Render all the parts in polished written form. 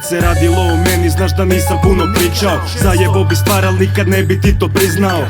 kad se radilo o meni, znaš da nisam puno pričao. Zajebo bi stvar, al nikad ne bi ti to priznao.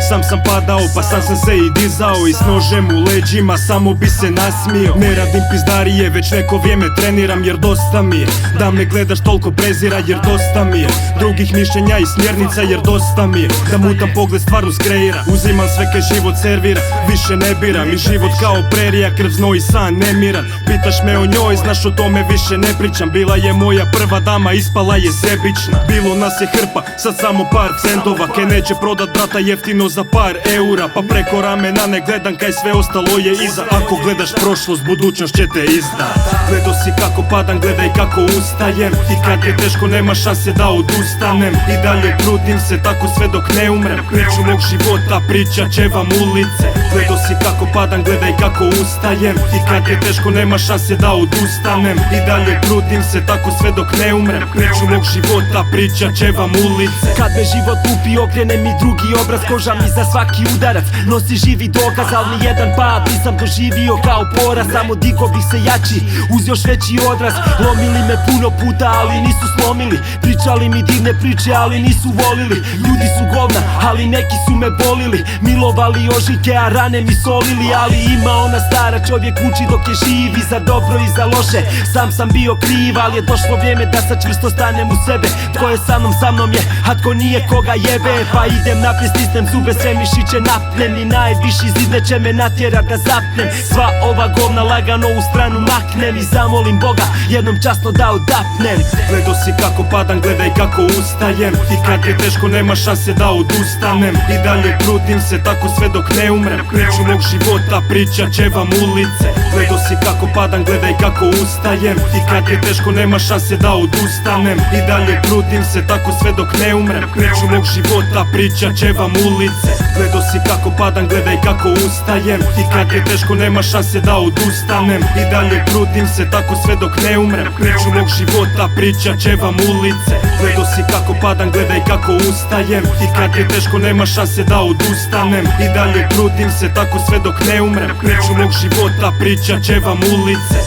Sam padao, pa sam se i dizao. I s nožem u leđima samo bi se nasmio. Ne radim pizdarije, već neko vrijeme treniram, jer dosta mi je da me gledaš toliko prezira, jer dosta mi je drugih mišljenja i smjernica, jer dosta mi je da mutam pogled stvar uskreira. Uzimam sve kaj život servira, više ne biram. I život kao prerija, krv, znoj i san nemiran. Pitaš me o njoj, znaš o tome više ne pričam. Bila je moja prva dama, ispala je sebična. Bilo nas je hrpa, sad samo par centova. Kaj neće prodat brata jeftino za par eura. Pa preko ramena ne gledam kaj sve ostalo je iza. Ako gledaš prošlost, budućnost će te izdat. Gledao si kako padam, gledaj kako ustajem. I kad je teško nema šanse da odustanem. I dalje trudim se tako sve dok ne umrem. Priču mog života pričat će vam ulice. Gledao si kako padam, gledaj kako ustajem. I kad je teško nema šanse da odustanem. I dalje trudim se tako sve dok ne umrem. Priču mog života pričat će vam ulice. Kad me život lupi, okrene mi drugi obraz. Koža mi za svaki udarac nosi živi dokaz, al ni jedan pad nisam doživio kao poraz. Samo digo bih se jači uz još veći odraz. Lomili me puno puta, ali nisu slomili. Pričali mi divne priče, ali nisu volili. Ljudi su govna, ali neki su me bolili. Milovali ožiljke, a rane mi solili. Ali ima ona stara, čovjek uči dok je živ. I za dobro i za loše, sam bio kriv. Ali je došlo vrijeme da sad čvrsto stanem u sebe. Tko je sa mnom je, a tko nije koga jebe. Pa idem naprijed, stisnem zube, sve mišiće napnem. I najviši zid neće me natjerat da zapnem. Sva ova govna lagano u stranu maknem. I zamolim Boga jednom časno da odapnem. Gledao si kako padam, gledaj kako ustajem. I kad je teško nema šanse da odustanem. I dalje trudim se tako sve dok ne umrem. Priču mog života pričat će vam ulice. Gledao si kako padam, gledaj kako ustajem. I kad je teško nema šanse da odustanem. I dalje trudim se tako sve dok ne umrem. Priču mog života pričat će vam ulice. Gledao si kako padam, gledaj kako ustajem. I kad je teško nema šanse da odustanem. I dalje trudim se tako sve dok ne umrem. Priču mog života pričat će vam ulice. Gledao si kako padam, gledaj kako ustajem. I kad je teško nema šanse da odustanem. I dalje trudim se tako sve dok ne umrem. Priču mog života pričat će vam ulice.